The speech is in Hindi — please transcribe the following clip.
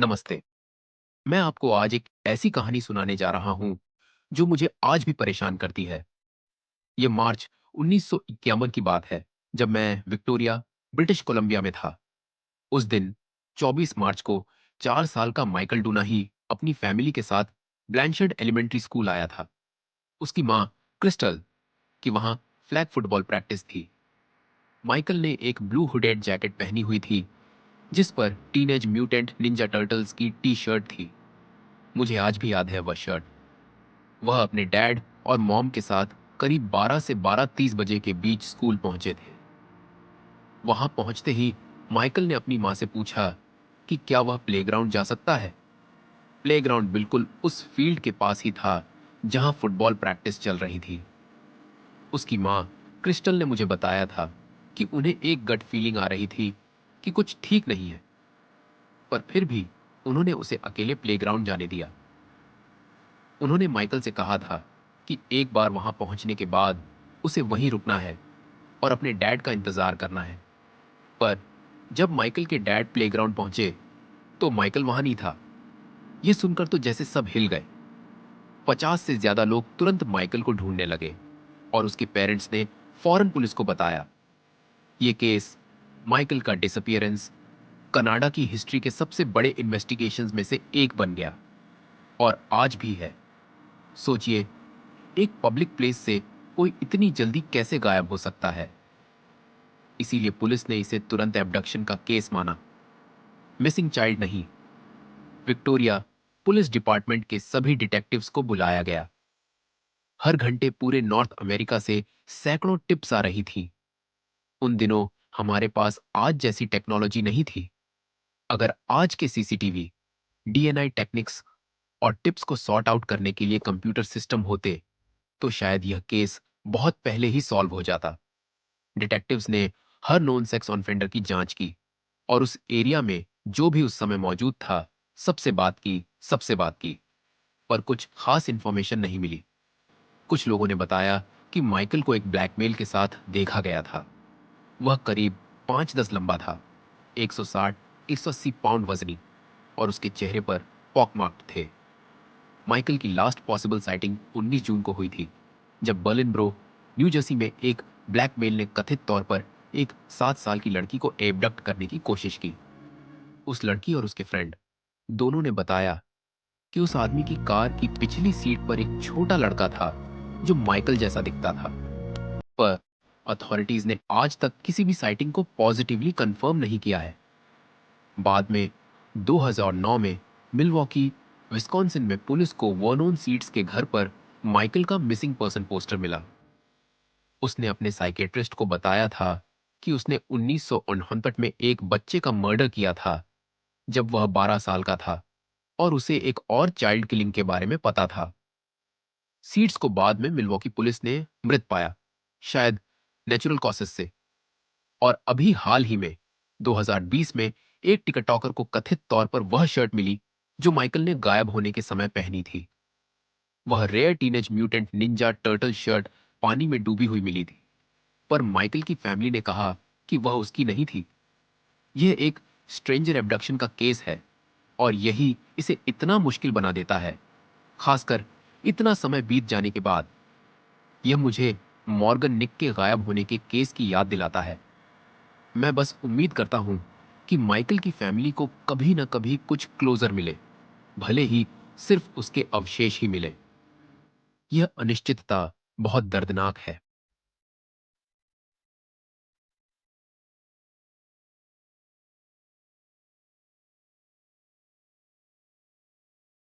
नमस्ते। मैं आपको आज एक ऐसी कहानी सुनाने जा रहा हूं जो मुझे आज भी परेशान करती है। ये मार्च 1951 की बात है, जब मैं विक्टोरिया, ब्रिटिश कोलंबिया में था। उस दिन 24 मार्च को 4 साल का माइकल डूनाही अपनी फैमिली के साथ ब्लैंशर्ड एलिमेंट्री स्कूल आया था। उसकी मां क्रिस्टल की वहां फ्लैग फुटबॉल प्रैक्टिस थी। माइकल ने एक ब्लू हुडेड जैकेट पहनी हुई थी, जिस पर टीनेज म्यूटेंट निंजा टर्टल्स की टी शर्ट थी। मुझे आज भी याद है वह शर्ट। वह अपने डैड और मॉम के साथ करीब 12 से 12:30 बजे के बीच स्कूल पहुंचे थे। वहां पहुंचते ही माइकल ने अपनी मां से पूछा कि क्या वह प्लेग्राउंड जा सकता है। प्लेग्राउंड बिल्कुल उस फील्ड के पास ही था जहां फुटबॉल प्रैक्टिस चल रही थी। उसकी मां क्रिस्टल ने मुझे बताया था कि उन्हें एक गट फीलिंग आ रही थी कि कुछ ठीक नहीं है, पर फिर भी उन्होंने उसे अकेले प्लेग्राउंड जाने दिया। उन्होंने माइकल से कहा था कि एक बार वहां पहुंचने के बाद उसे वहीं रुकना है और अपने डैड का इंतजार करना है। पर जब माइकल के डैड प्लेग्राउंड पहुंचे तो माइकल वहां नहीं था। यह सुनकर तो जैसे सब हिल गए। 50 से ज्यादा लोग तुरंत माइकल को ढूंढने लगे और उसके पेरेंट्स ने फौरन पुलिस को बताया। यह केस, माइकल का डिसअपियरेंस, कनाडा की हिस्ट्री के सबसे बड़े इन्वेस्टिगेशंस में से एक बन गया और आज भी है। सोचिए, एक पब्लिक प्लेस से कोई इतनी जल्दी कैसे गायब हो सकता है। इसीलिए पुलिस ने इसे तुरंत एब्डक्शन का केस माना, मिसिंग चाइल्ड नहीं। विक्टोरिया पुलिस डिपार्टमेंट के सभी डिटेक्टिव्स को बुलाया गया। हर घंटे पूरे नॉर्थ अमेरिका से सैकड़ों टिप्स आ रही थी। उन दिनों हमारे पास आज जैसी टेक्नोलॉजी नहीं थी। अगर आज के सीसीटीवी, डीएनआई टेक्निक्स और टिप्स को सॉर्ट आउट करने के लिए कंप्यूटर सिस्टम होते, तो शायद यह केस बहुत पहले ही सॉल्व हो जाता। डिटेक्टिव्स ने हर नोन सेक्स ऑफेंडर की जांच की और उस एरिया में जो भी उस समय मौजूद था, सबसे बात की, पर कुछ खास इंफॉर्मेशन नहीं मिली। कुछ लोगों ने बताया कि माइकल को एक ब्लैकमेल के साथ देखा गया था। वह करीब 5'10" लंबा था, 160-180 पाउंड वजनी, और उसके चेहरे पर पॉकमार्क थे। माइकल की लास्ट पॉसिबल साइटिंग 19 जून को हुई थी, जब बर्लिनब्रो, न्यू जर्सी में एक ब्लैकमेल ने कथित तौर पर एक 7 साल की लड़की को एबडक्ट करने की कोशिश की। उस लड़की और उसके फ्रेंड दोनों ने बताया कि उस आदमी की कार की पिछली सीट पर एक छोटा लड़का था जो माइकल जैसा दिखता था। पर अथॉरिटीज ने आज तक किसी भी साइटिंग को पॉजिटिवली कंफर्म नहीं किया है। बाद में 2009 में मिलवॉकी, विस्कॉन्सिन में पुलिस को वर्नोन सीड्स के घर पर माइकल का मिसिंग पर्सन पोस्टर मिला। उसने अपने साइकेट्रिस्ट को बताया था कि उसने 1969 में एक बच्चे का मर्डर किया था जब वह 12 साल का था, और उसे एक और चाइल्ड किलिंग के बारे में पता था। सीड्स को बाद में मिलवॉकी पुलिस ने मृत पाया, शायद नेचुरल कॉसेस से। और अभी हाल ही में 2020 में एक टिकटॉकर को कथित तौर पर वह शर्ट मिली जो माइकल ने गायब होने के समय पहनी थी। वह rare teenage mutant ninja turtle shirt पानी में डूबी हुई मिली थी, पर माइकल की फैमिली ने कहा कि वह उसकी नहीं थी। यह एक स्ट्रेंजर एब्डक्शन का केस है और यही इसे इतना मुश्किल बना देता है, खासकर इतना समय बीत जाने के बाद। यह मुझे मॉर्गन निक के गायब होने के केस की याद दिलाता है। मैं बस उम्मीद करता हूं कि माइकल की फैमिली को कभी न कभी कुछ क्लोजर मिले, भले ही सिर्फ उसके अवशेष ही मिले। यह अनिश्चितता बहुत दर्दनाक है।